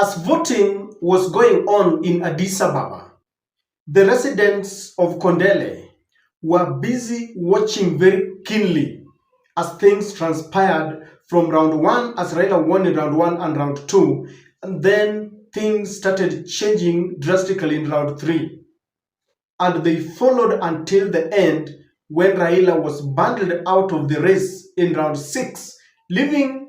As voting was going on in Addis Ababa, the residents of Kondele were busy watching very keenly as things transpired from round one, as Raila won in round one and round two, and then things started changing drastically in round three. And they followed until the end when Raila was bundled out of the race in round six, leaving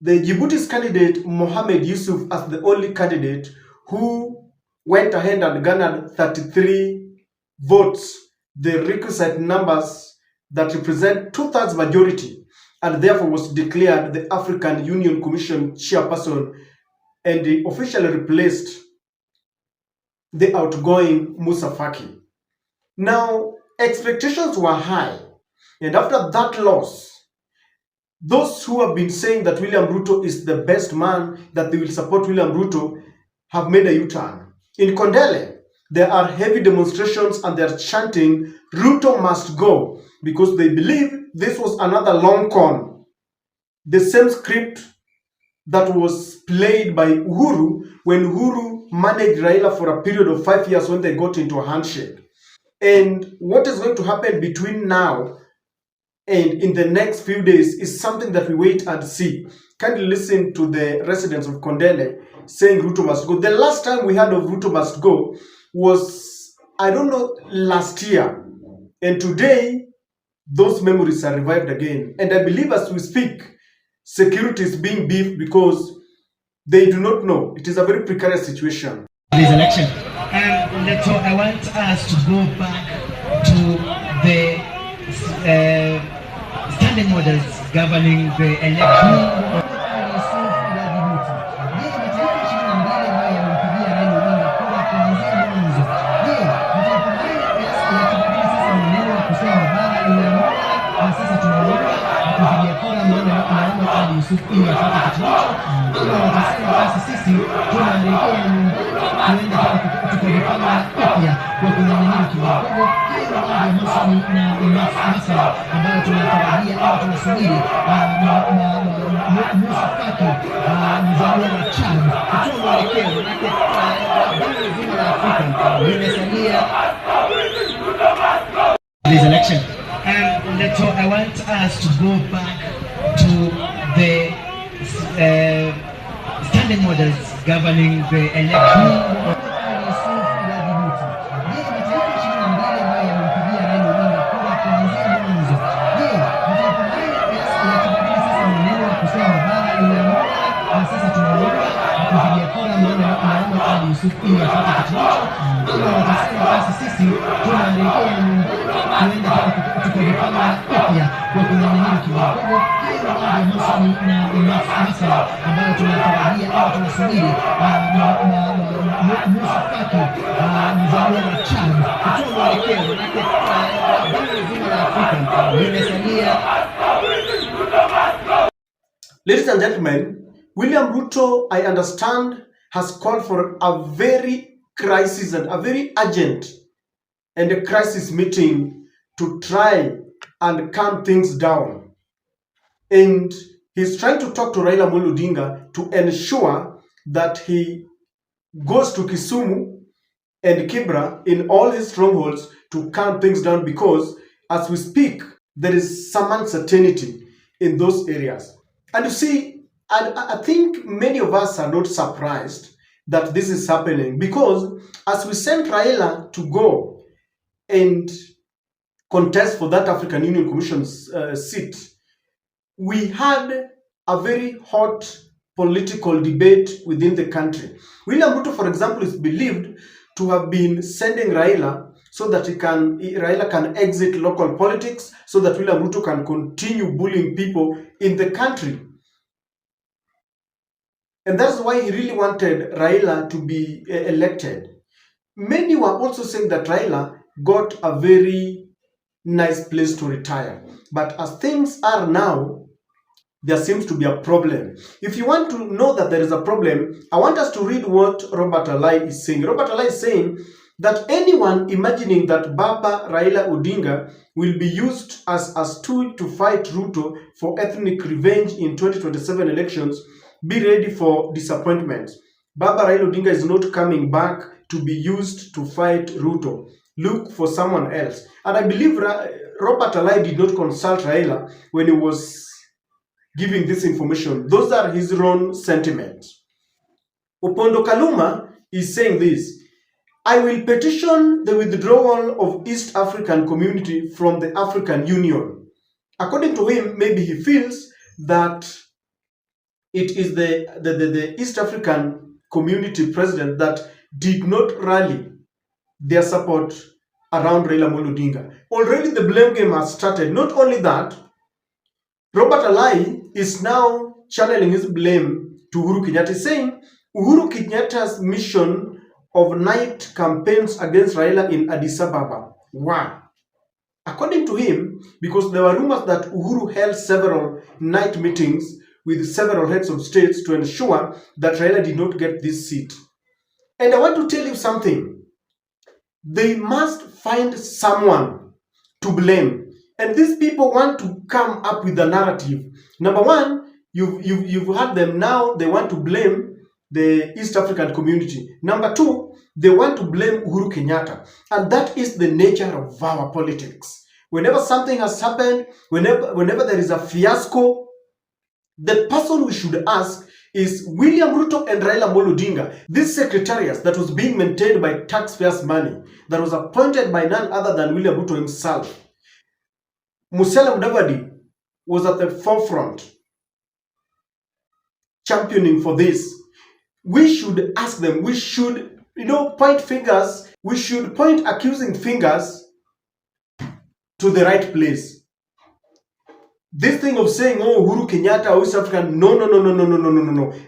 the Djibouti's candidate Mohamed Yusuf as the only candidate who went ahead and garnered 33 votes, the requisite numbers that represent two-thirds majority, and therefore was declared the African Union Commission chairperson and he officially replaced the outgoing Musa Faki. Now, expectations were high, and after that loss, those who have been saying that William Ruto is the best man, that they will support William Ruto, have made a U-turn. In Kondele, there are heavy demonstrations and they are chanting, Ruto must go, because they believe this was another long con. The same script that was played by Uhuru when Uhuru managed Raila for a period of 5 years when they got into a handshake. And what is going to happen between now and in the next few days is something that we wait and see. Kindly listen to the residents of Kondele saying Ruto must go. The last time we heard of Ruto must go was, I don't know, last year. And today, those memories are revived again. And I believe as we speak, security is being beefed because they do not know. It is a very precarious situation. This election. So I want us to go back to the standing models governing the election. This election. So I want us to go back to the standing models governing the election. Ladies and gentlemen, William Ruto, I understand, has called for a very crisis and a very urgent and a crisis meeting to try and calm things down. And he's trying to talk to Raila Odinga to ensure that he goes to Kisumu and Kibra in all his strongholds to calm things down, because as we speak, there is some uncertainty in those areas. And you see, I think many of us are not surprised that this is happening, because as we sent Raila to go and contest for that African Union Commission's seat, we had a very hot political debate within the country. William Ruto, for example, is believed to have been sending Raila so that Raila can exit local politics, so that William Ruto can continue bullying people in the country. And that's why he really wanted Raila to be elected. Many were also saying that Raila got a very nice place to retire. But as things are now, there seems to be a problem. If you want to know that there is a problem, I want us to read what Robert Alai is saying. Robert Alai is saying that anyone imagining that Baba Raila Odinga will be used as a tool to fight Ruto for ethnic revenge in 2027 elections Be ready for disappointment. Baba Raila Odinga is not coming back to be used to fight Ruto. Look for someone else. And I believe Robert Alai did not consult Raila when he was giving this information. Those are his own sentiments. Opondo Kaluma is saying this: I will petition the withdrawal of East African community from the African Union. According to him, maybe he feels that it is the East African community president that did not rally their support around Raila Odinga. Already the blame game has started. Not only that, Robert Alai is now channeling his blame to Uhuru Kenyatta, saying Uhuru Kenyatta's mission of night campaigns against Raila in Addis Ababa. Why? According to him, because there were rumors that Uhuru held several night meetings with several heads of states to ensure that Raila did not get this seat. And I want to tell you something. They must find someone to blame. And these people want to come up with a narrative. Number one, you've had them now, they want to blame the East African community. Number two, they want to blame Uhuru Kenyatta. And that is the nature of our politics. Whenever something has happened, whenever there is a fiasco, the person we should ask is William Ruto and Raila Odinga. This secretariat that was being maintained by taxpayers' money, that was appointed by none other than William Ruto himself. Musalia Mudavadi was at the forefront championing for this. We should ask them, we should, point fingers, we should point accusing fingers to the right place. This thing of saying, oh, Uhuru Kenyatta or East African, no.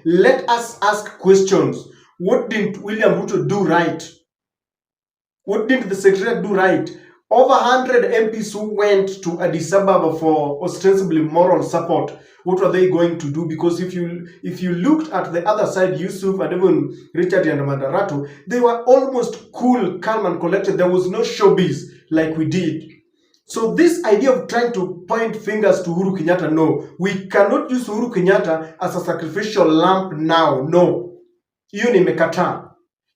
Let us ask questions. What didn't William Ruto do right? What did the secretariat do right? Over 100 MPs who went to Addis Ababa for ostensibly moral support, what were they going to do? Because if you looked at the other side, Yusuf and even Richard and Mandarato, they were almost cool, calm and collected. There was no showbiz like we did. So this idea of trying to point fingers to Uhuru Kenyatta, no. We cannot use Uhuru Kenyatta as a sacrificial lamb now. No. Hiyo nimekataa.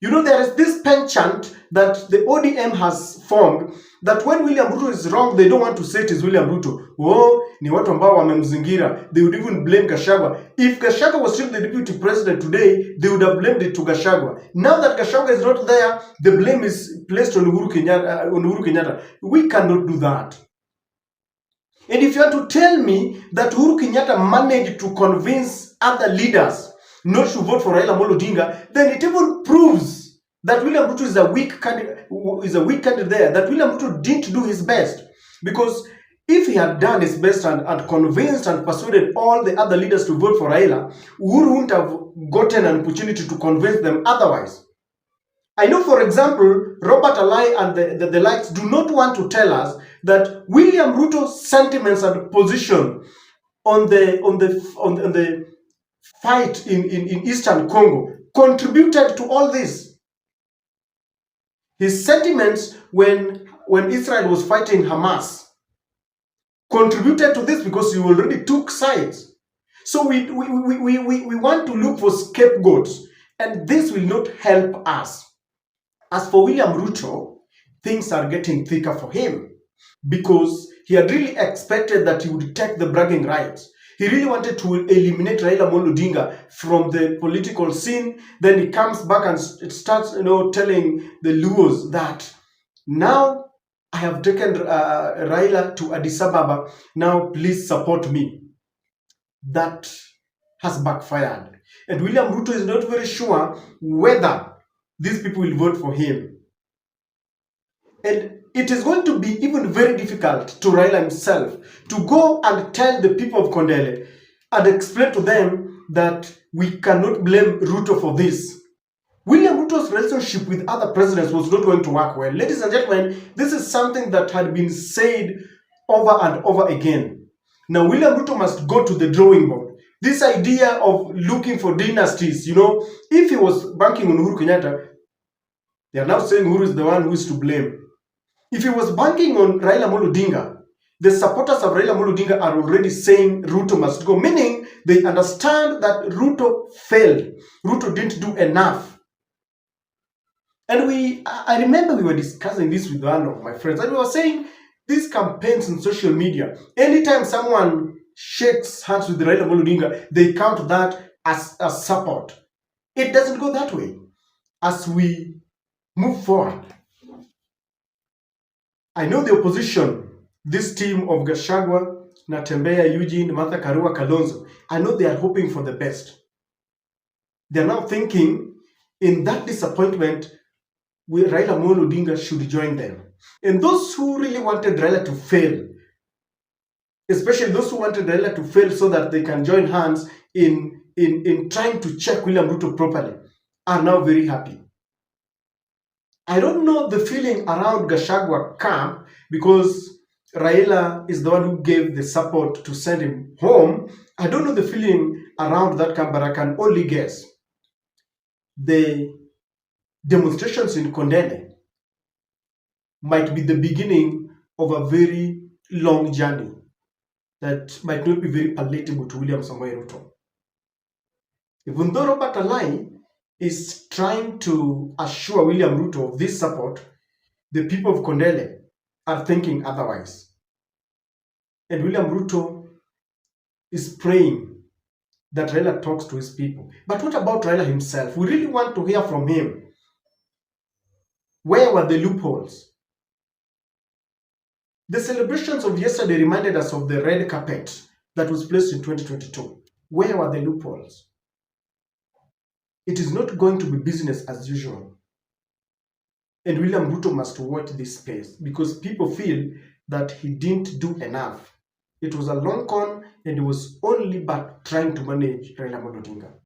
There is this penchant that the ODM has formed that when William Ruto is wrong, they don't want to say it is William Ruto. Oh, ni watu ambao wamemzingira. They would even blame Gachagua. If Gachagua was still the deputy president today, they would have blamed it to Gachagua. Now that Gachagua is not there, the blame is placed on Uhuru Kenyatta. We cannot do that. And if you are to tell me that Uhuru Kenyatta managed to convince other leaders not to vote for Raila Odinga, then it even proves that William Ruto is a weak candidate there, that William Ruto didn't do his best. Because if he had done his best and convinced and persuaded all the other leaders to vote for Raila, Uhuru wouldn't have gotten an opportunity to convince them otherwise. I know, for example, Robert Alai and the likes do not want to tell us that William Ruto's sentiments and position on the fight in Eastern Congo contributed to all this. His sentiments when Israel was fighting Hamas contributed to this because he already took sides. So we want to look for scapegoats, and this will not help us. As for William Ruto, things are getting thicker for him because he had really expected that he would take the bragging rights. He really wanted to eliminate Raila Odinga from the political scene. Then he comes back and starts, telling the Luos that now I have taken Raila to Addis Ababa. Now please support me. That has backfired. And William Ruto is not very sure whether these people will vote for him. And it is going to be even very difficult to Raila himself to go and tell the people of Kondele and explain to them that we cannot blame Ruto for this. William Ruto's relationship with other presidents was not going to work well. Ladies and gentlemen, this is something that had been said over and over again. Now, William Ruto must go to the drawing board. This idea of looking for dynasties, if he was banking on Uhuru Kenyatta, they are now saying Uhuru is the one who is to blame. If he was banking on Raila Odinga, the supporters of Raila Odinga are already saying Ruto must go, meaning They understand that Ruto failed. Ruto didn't do enough. And I remember we were discussing this with one of my friends, and we were saying these campaigns on social media, anytime someone shakes hands with Raila Odinga, they count that as support. It doesn't go that way. As we move forward, I know the opposition, this team of Gachagua, Natembeya, Eugene, Martha Karua, Kalonzo, I know they are hoping for the best. They are now thinking in that disappointment, Raila Odinga should join them. And those who really wanted Raila to fail, especially those who wanted Raila to fail so that they can join hands in trying to check William Ruto properly, are now very happy. I don't know the feeling around Gachagua camp, because Raila is the one who gave the support to send him home. I don't know the feeling around that camp, but I can only guess. The demonstrations in Kondele might be the beginning of a very long journey that might not be very palatable to William Samoei Ruto. Even though Robert Alai is trying to assure William Ruto of this support, the people of Kondele are thinking otherwise. And William Ruto is praying that Raila talks to his people. But what about Raila himself? We really want to hear from him. Where were the loopholes? The celebrations of yesterday reminded us of the red carpet that was placed in 2022. Where were the loopholes? It is not going to be business as usual. And William Ruto must watch this space, because people feel that he didn't do enough. It was a long con, and it was only but trying to manage Raila Odinga.